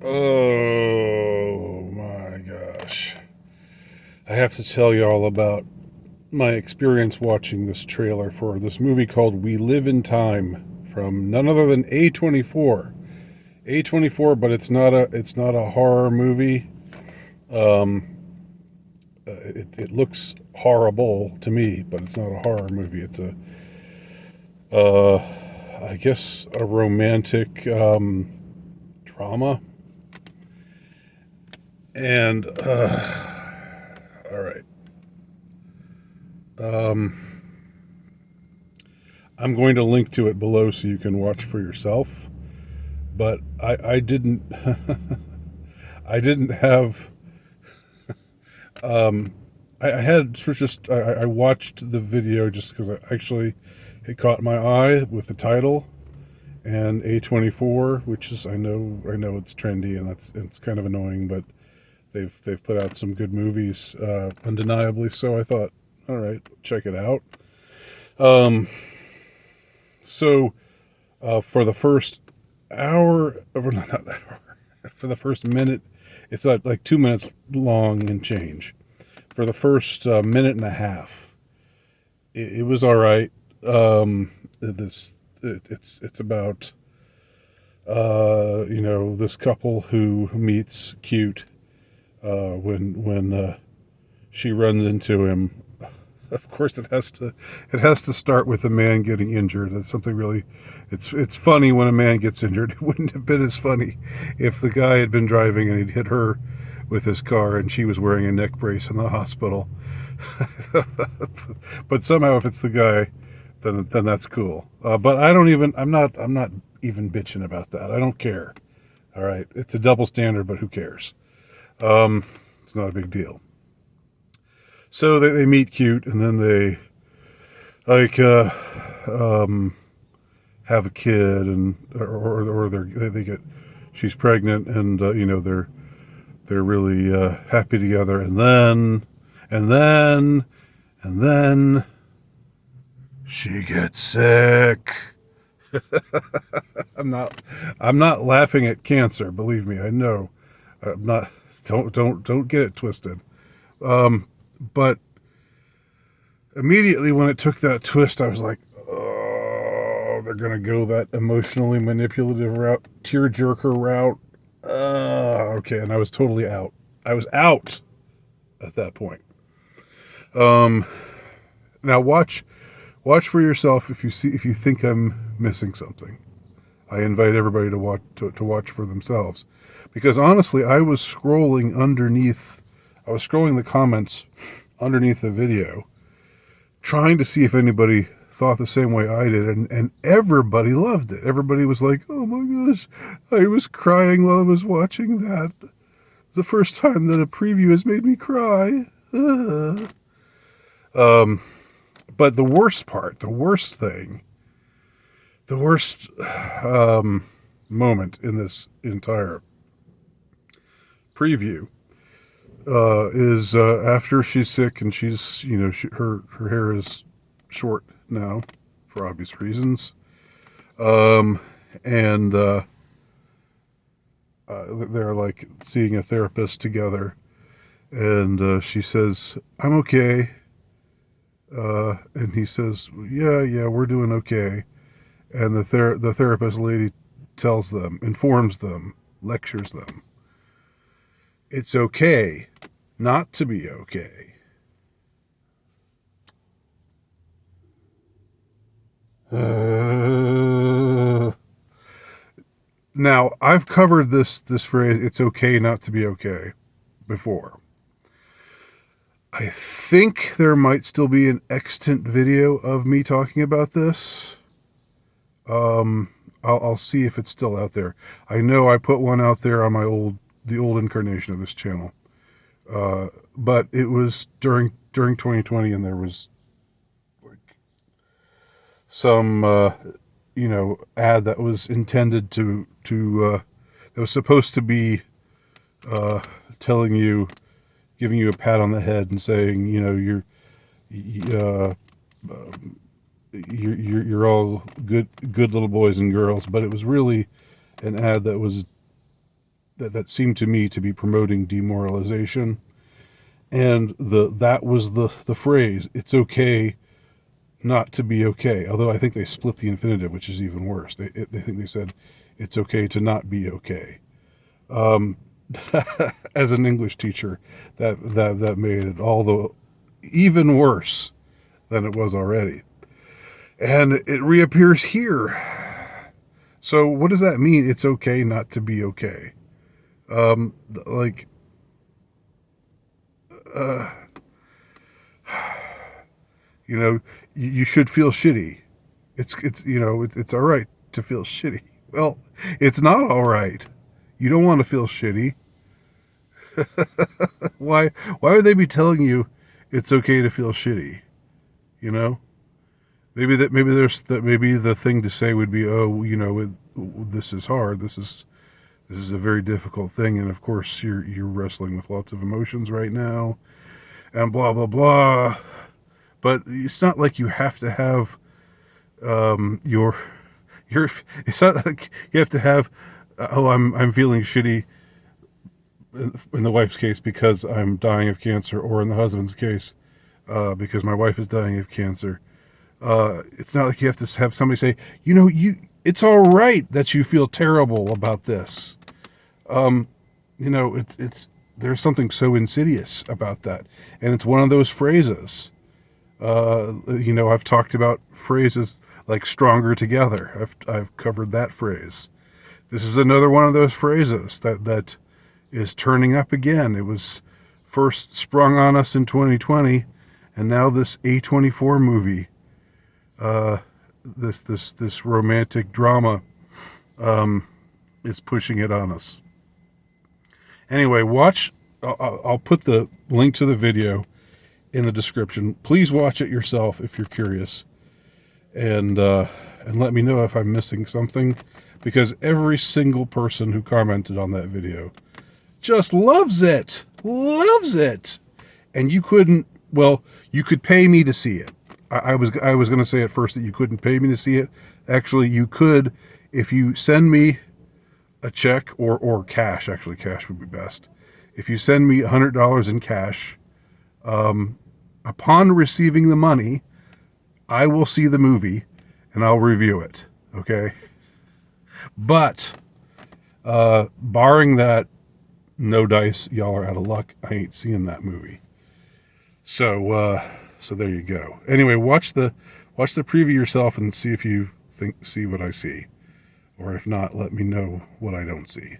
Oh my gosh. I have to tell you all about my experience watching this trailer for this movie called We Live in Time from none other than A24. A24, but it's not a horror movie. Um, it looks horrible to me, but it's not a horror movie. It's uh, I guess a romantic drama. And all right, um, I'm going to link to it below so you can watch for yourself. But I didn't I didn't have um, I had just I watched the video just because it caught my eye with the title and A24, which is I know it's trendy and it's kind of annoying, but they've put out some good movies, undeniably. So I thought, all right, check it out. Um, so for the first hour, or not hour, for the first minute, it's like 2 minutes long and change. For the first minute and a half, it was all right. It's about this couple who meets cute when she runs into him. Of course, it has to start with a man getting injured. That's something really. It's funny when a man gets injured. It wouldn't have been as funny if the guy had been driving and he'd hit her with his car and she was wearing a neck brace in the hospital. But somehow, if it's the guy, then that's cool. But I'm not even bitching about that. I don't care. All right, it's a double standard, but who cares? It's not a big deal. So they meet cute, and then they like um, have a kid, and or they get she's pregnant, and they're really happy together, and then and then she gets sick. I'm not I'm not laughing at cancer, believe me. I know. I'm not. Don't get it twisted. But immediately when it took that twist, I was like, oh, they're gonna go that emotionally manipulative route, tearjerker route. Okay, and I was totally out. I was out at that point. Um, Now watch for yourself if you think I'm missing something. I invite everybody to watch for themselves, because honestly, I was scrolling the comments underneath the video, trying to see if anybody thought the same way I did, and everybody loved it. Everybody was like, "Oh my gosh, I was crying while I was watching that. It's the first time that a preview has made me cry." Um, but the worst part, the worst moment in this entire preview is after she's sick and she's her hair is short now for obvious reasons, um, and they're like seeing a therapist together, and she says, "I'm okay," and he says, "Yeah, we're doing okay," and the therapist lady informs them, lectures them, it's okay not to be okay. Uh, Now, I've covered this phrase, "it's okay not to be okay," before. I think there might still be an extant video of me talking about this. Um, I'll see if it's still out there. I know I put one out there on the old incarnation of this channel, but it was during 2020, and there was like some ad that was intended that was supposed to be uh, telling you, giving you a pat on the head and saying, uh, you're all good little boys and girls, but it was really an ad that was that seemed to me to be promoting demoralization. And that was the phrase, it's okay not to be okay. Although I think they split the infinitive, which is even worse. They think they said it's okay to not be okay. As an English teacher, that made it all the even worse than it was already. And it reappears here. So what does that mean? It's okay not to be okay. Like, you know, you should feel shitty. It's you know, it's all right to feel shitty. Well, it's not all right. You don't want to feel shitty. Why would they be telling you it's okay to feel shitty? You know? Maybe the thing to say would be, oh, you know, this is hard. This is a very difficult thing, and of course you're wrestling with lots of emotions right now, and blah blah blah. But it's not like you have to have your it's not like you have to have I'm feeling shitty in the wife's case because I'm dying of cancer, or in the husband's case because my wife is dying of cancer. It's not like you have to have somebody say, you know, it's all right that you feel terrible about this. You know, it's there's something so insidious about that, and it's one of those phrases. You know, I've talked about phrases like "stronger together." I've covered that phrase. This is another one of those phrases that is turning up again. It was first sprung on us in 2020, and now this A24 movie, this romantic drama, is pushing it on us. Anyway, watch. I'll put the link to the video in the description. Please watch it yourself if you're curious, and let me know if I'm missing something, because every single person who commented on that video just loves it, and you couldn't. Well, you could pay me to see it. I was going to say at first that you couldn't pay me to see it. Actually, you could if you send me a check or cash. Actually, cash would be best. If you send me $100 in cash, upon receiving the money, I will see the movie and I'll review it. Okay. But, barring that, no dice, y'all are out of luck. I ain't seeing that movie. So there you go. Anyway, watch the preview yourself and see if you see what I see. Or if not, let me know what I don't see.